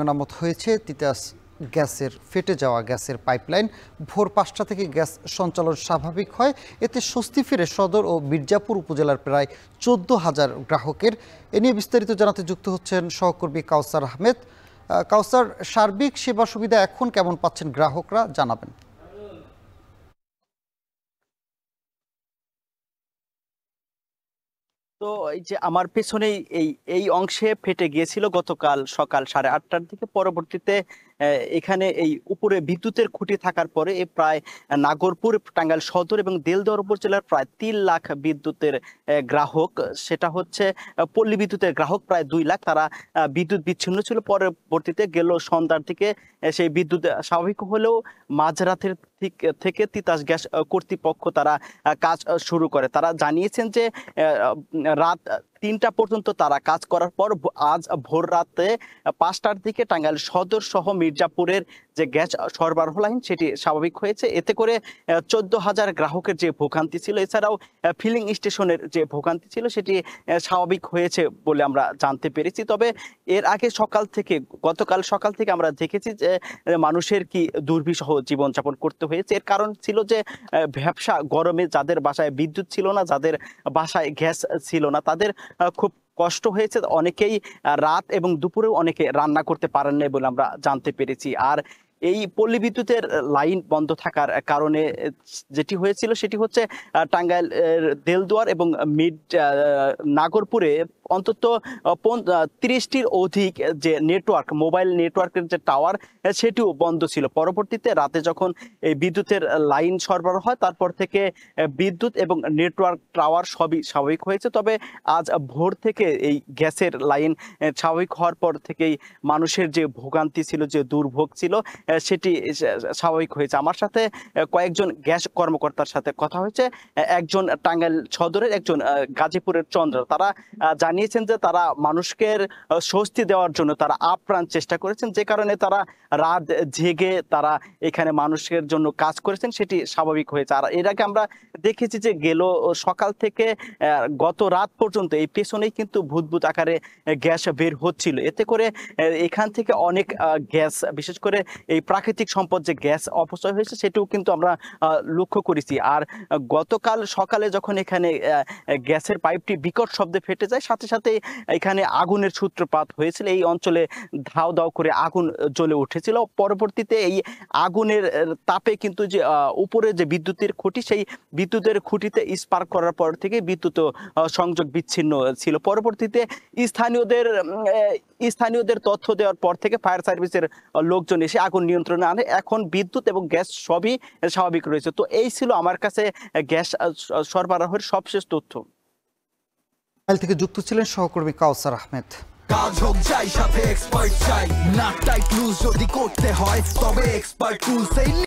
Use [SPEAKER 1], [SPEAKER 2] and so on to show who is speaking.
[SPEAKER 1] মেরামত হয়েছে তিতাস গ্যাসের ফেটে যাওয়া গ্যাসের পাইপলাইন। ভোর ৫টা থেকে গ্যাস সঞ্চালন স্বাভাবিক হয়। এতে স্বস্তি ফিরে সদর ও মির্জাপুর উপজেলার প্রায় ১৪,০০০ গ্রাহকের। এ নিয়ে বিস্তারিত জানাতে যুক্ত হচ্ছেন সহকর্মী কাউসার আহমেদ। কাউসার, সার্বিক সেবা সুবিধা এখন কেমন পাচ্ছেন গ্রাহকরা, জানাবেন।
[SPEAKER 2] তো এই যে আমার পেছনেই এই অংশে ফেটে গিয়েছিল গতকাল সকাল 8:30টার দিকে। পরবর্তীতে এখানে এই উপরে বিদ্যুতের খুঁটি থাকার পরে প্রায় নাগরপুর, টাঙ্গাইল সদর এবং দেলদুয়ার উপজেলার প্রায় ৩ লাখ বিদ্যুতের গ্রাহক, সেটা হচ্ছে পল্লী বিদ্যুতের গ্রাহক প্রায় ২ লাখ, তারা বিদ্যুৎ বিচ্ছিন্ন ছিল। পরবর্তীতে গেল সন্ধ্যার দিকে সেই বিদ্যুৎ স্বাভাবিক হলেও মাঝরাতের থেকে তিতাস গ্যাস কর্তৃপক্ষ তারা কাজ শুরু করে। তারা জানিয়েছেন যে রাত ৩টা পর্যন্ত তারা কাজ করার পর আজ ভোর রাতে ৫টার দিকে টাঙ্গাইল সদর সহ মির্জাপুরের যে গ্যাস সরবরাহ লাইন সেটি স্বাভাবিক হয়েছে। এতে করে ১৪,০০০ গ্রাহকের যে ভোগান্তি ছিল, এছাড়াও ফিলিং স্টেশনের যে ভোগান্তি ছিল সেটি স্বাভাবিক হয়েছে বলে আমরা জানতে পেরেছি। তবে এর আগে গতকাল সকাল থেকে আমরা দেখেছি যে মানুষের কি দুর্বিষহ জীবনযাপন করতে হয়েছে। এর কারণ ছিল যে ভ্যাপসা গরমে যাদের বাসায় বিদ্যুৎ ছিল না, যাদের বাসায় গ্যাস ছিল না, তাদের খুব কষ্ট হয়েছে। অনেকেই রাত এবং দুপুরেও অনেকে রান্না করতে পারেন না বলে আমরা জানতে পেরেছি। আর এই পল্লী বিদ্যুতের লাইন বন্ধ থাকার কারণে যেটি হয়েছিল সেটি হচ্ছে টাঙ্গাইল দেলদুয়ার এবং নাগরপুরে অন্তত ৩০টির অধিক যে নেটওয়ার্ক, মোবাইল নেটওয়ার্কের যে টাওয়ার, সেটিও বন্ধ ছিল। পরবর্তীতে রাতে যখন এই বিদ্যুতের লাইন সরবরাহ হয় তারপর থেকে বিদ্যুৎ এবং নেটওয়ার্ক টাওয়ার সবই স্বাভাবিক হয়েছে। তবে আজ ভোর থেকে এই গ্যাসের লাইন স্বাভাবিক হওয়ার পর থেকেই মানুষের যে ভোগান্তি ছিল, যে দুর্ভোগ ছিল, সেটি স্বাভাবিক হয়েছে। আমার সাথে কয়েকজন গ্যাস কর্মকর্তার সাথে কথা হয়েছে। একজন টাঙ্গাইল সদরের, একজন গাজীপুরের চন্দ্র। তারা জানিয়েছেন যে তারা মানুষকে স্বস্তি দেওয়ার জন্য তারা আপ্রাণ চেষ্টা করেছেন, যে কারণে তারা রাত জেগে তারা এখানে মানুষের জন্য কাজ করেছেন, সেটি স্বাভাবিক হয়েছে। আর এর আগে আমরা দেখেছি যে গেল সকাল থেকে গত রাত পর্যন্ত এই পেছনেই কিন্তু ভূতভূত আকারে গ্যাস বের হচ্ছিল। এতে করে এখান থেকে অনেক গ্যাস, বিশেষ করে এই প্রাকৃতিক সম্পদ যে গ্যাস অপচয় হয়েছে সেটিও কিন্তু আমরা লক্ষ্য করেছি। আর গতকাল সকালে যখন এখানে গ্যাসের পাইপটি বিকট শব্দে ফেটে যায়, সাথে সাথে এখানে আগুনের সূত্রপাত হয়েছিল। এই অঞ্চলে ধাও ধাও করে আগুন জ্বলে উঠেছিল। পরবর্তীতে এই আগুনের তাপে কিন্তু যে উপরে যে বিদ্যুতের খুঁটি, সেই বিদ্যুতের খুঁটিতে স্পার্ক করার পর থেকে বিদ্যুৎ সংযোগ বিচ্ছিন্ন ছিল। পরবর্তীতে স্থানীয়দের তথ্য দেওয়ার পর থেকে ফায়ার সার্ভিসের লোকজন এসে আগুন নিয়ন্ত্রণে আনে। এখন বিদ্যুৎ এবং গ্যাস সবই স্বাভাবিক রয়েছে। তো এই ছিল আমার কাছে গ্যাস সরবরাহের সবশেষ তথ্য।
[SPEAKER 1] থেকে যুক্ত ছিলেন সহকর্মী কাউসার আহমেদ।
[SPEAKER 3] কাজ হোক যাই, সাথে এক্সপার্ট চাই, না টাইট লুজ যদি করতে হয় তবে এক্সপার্ট টুলস।